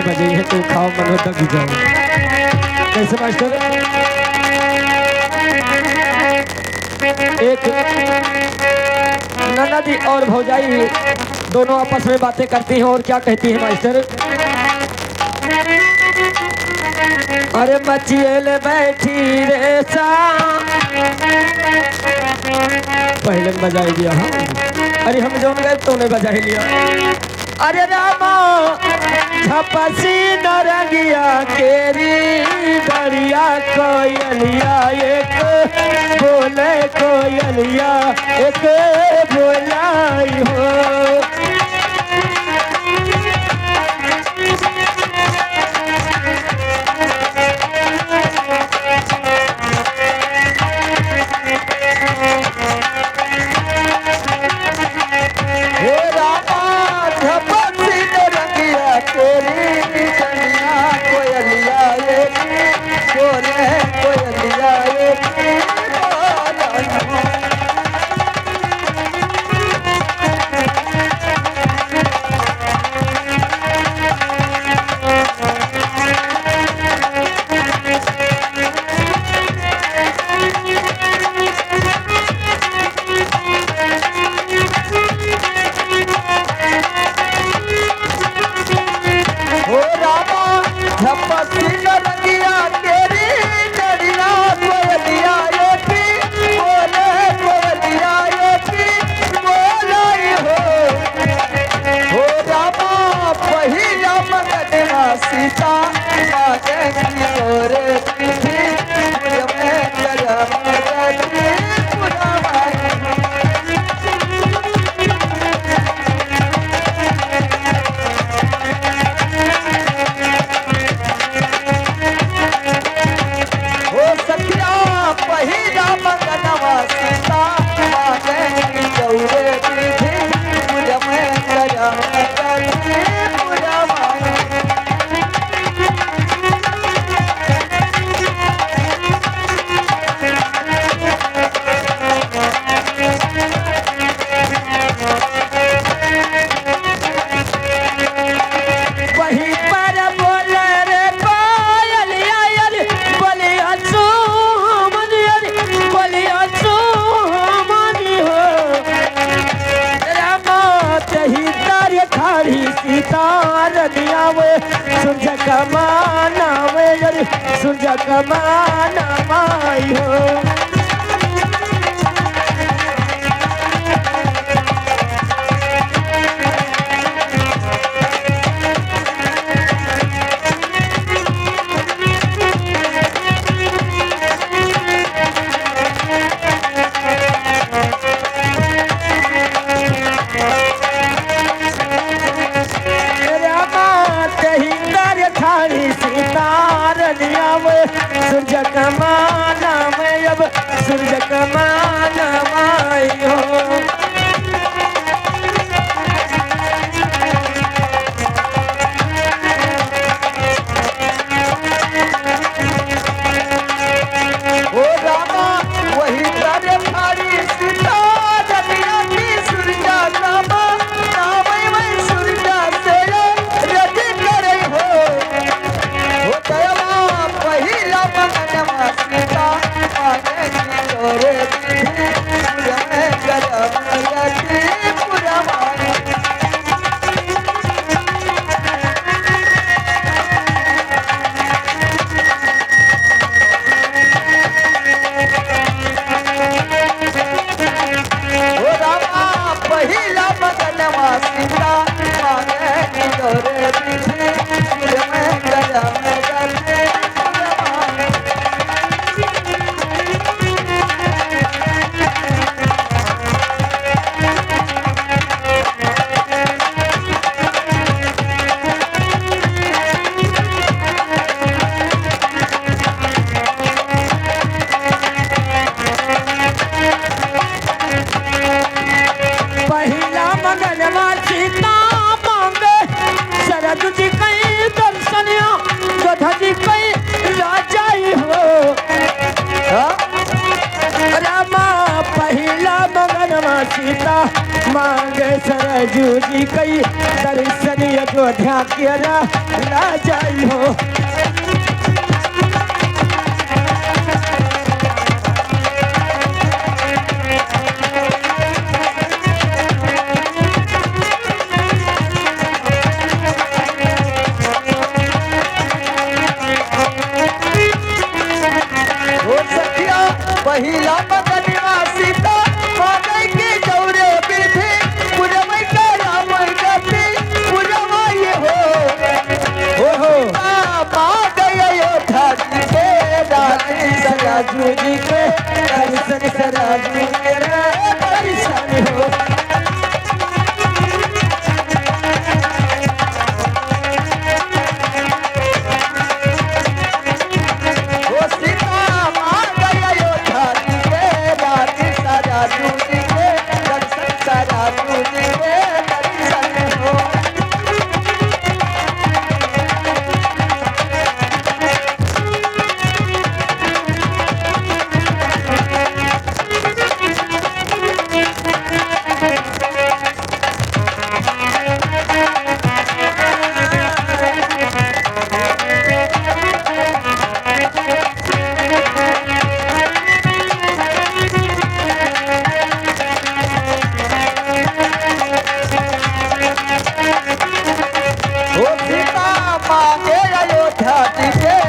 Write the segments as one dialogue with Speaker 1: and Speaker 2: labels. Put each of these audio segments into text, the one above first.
Speaker 1: बजे है तो खाओ मनो दब जाओ। कैसे मास्टर? एक ननद और भौजाई दोनों आपस में बातें करती हैं और क्या कहती है मास्टर? अरे मचियल बैठी रे सा पहले बजाई दिया। हाँ अरे हम जौन गए तो उन्हें बजाई लिया। अरे रामा झपसी नरगिया केरी दरिया कोयलिया एक बोले कोयलिया एक बोलाई हो। कमाना वे सुझ कमाना माई हो। सूरज कमाना में अब सूरज कमाना माई हो। ओ रामा वही तारे भारी सीता रतिया की सूरजा रामा नाम में सूरजा से रति करे हो दयावा पहिला मन सीता आगे की तोरे मांगे सरजू जी कई दर्शन अयोध्या के राजा हो। पहिला मगनवा सीता मांगे के जौरे विधि पुरवै का राम गति पुरवाई हो मांग अयोध्या जी के रानी सराजू जी के दर्शन सराजू के दर्शन हो।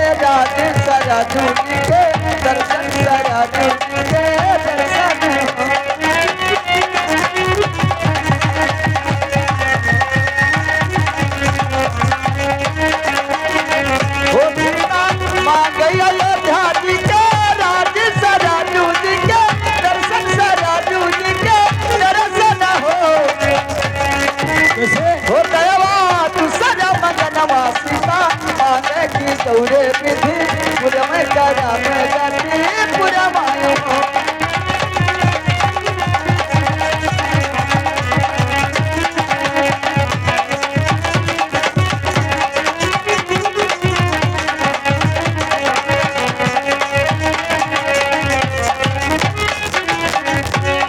Speaker 1: सराजू जी के दर्शन सराजू जी के दर्शन हो सीता मांगे अयोध्या जी के राज सराजू जी के दर्शन सराजू जी के दर्शन हो दयावा तू सजा मगनवा सीता मांगे की दौरे विधि पुरवै का राम गति पुरवाई हो।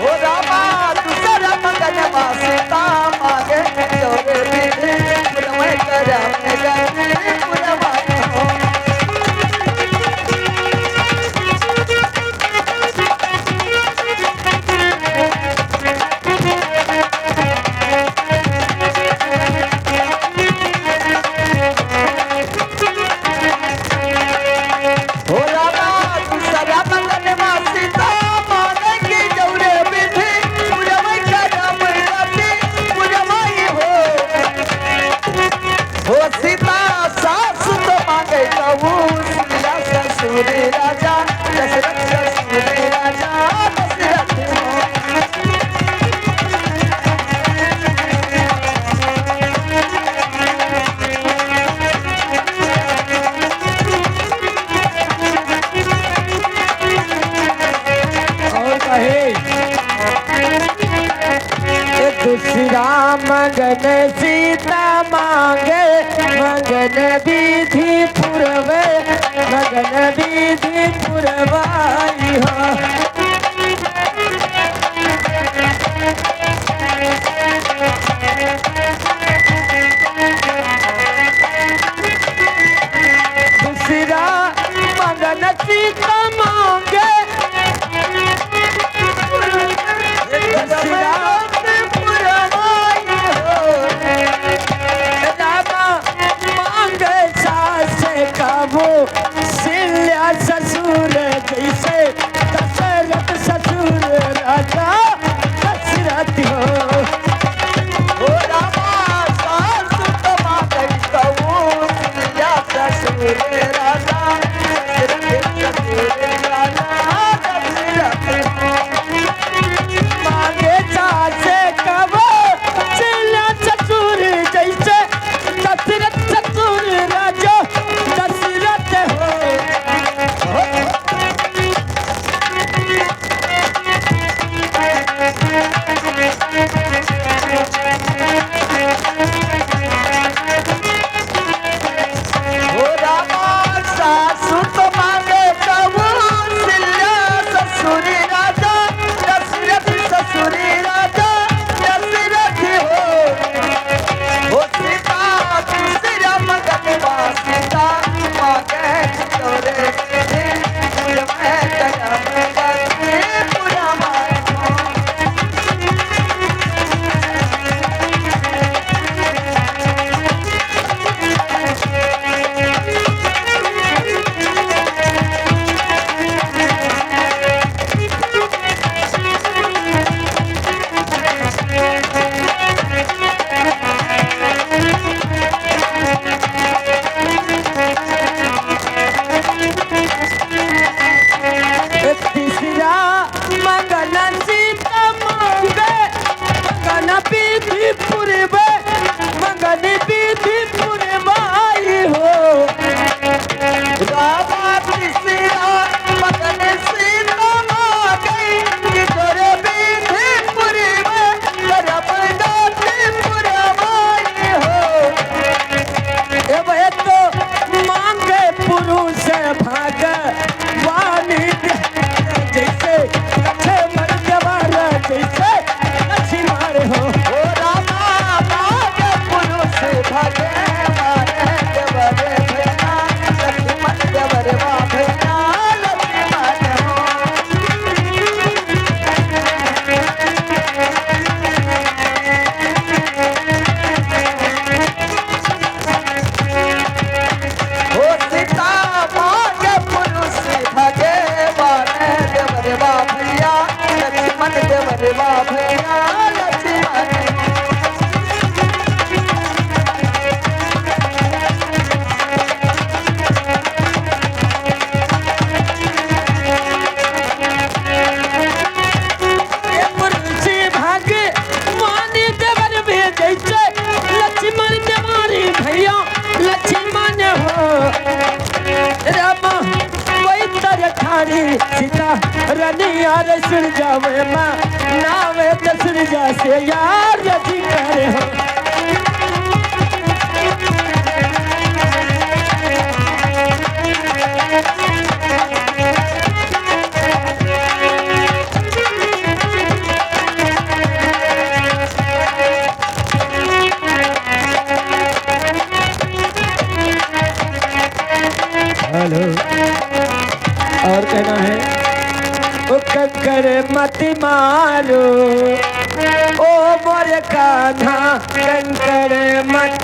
Speaker 1: हो रामा दूसरा मगनवा सीता मांगे दौरे विधि पुरवै का राम गति पुरवाई हो। राजा दशरथ ससुर राजा दशरथ और कहे दूसरा मगन सीता मांगे मगन विधि पुरवे मगन विधि पुरवाई हो। दूसरा मगन सीता मांगे ससुर जैसे सूरजा वे माँ नावे तो सूरजा से यार रजी करे हो हेलो और कहना है ओ कंकर मत मारो ओ मोर कान्हा कंकर मत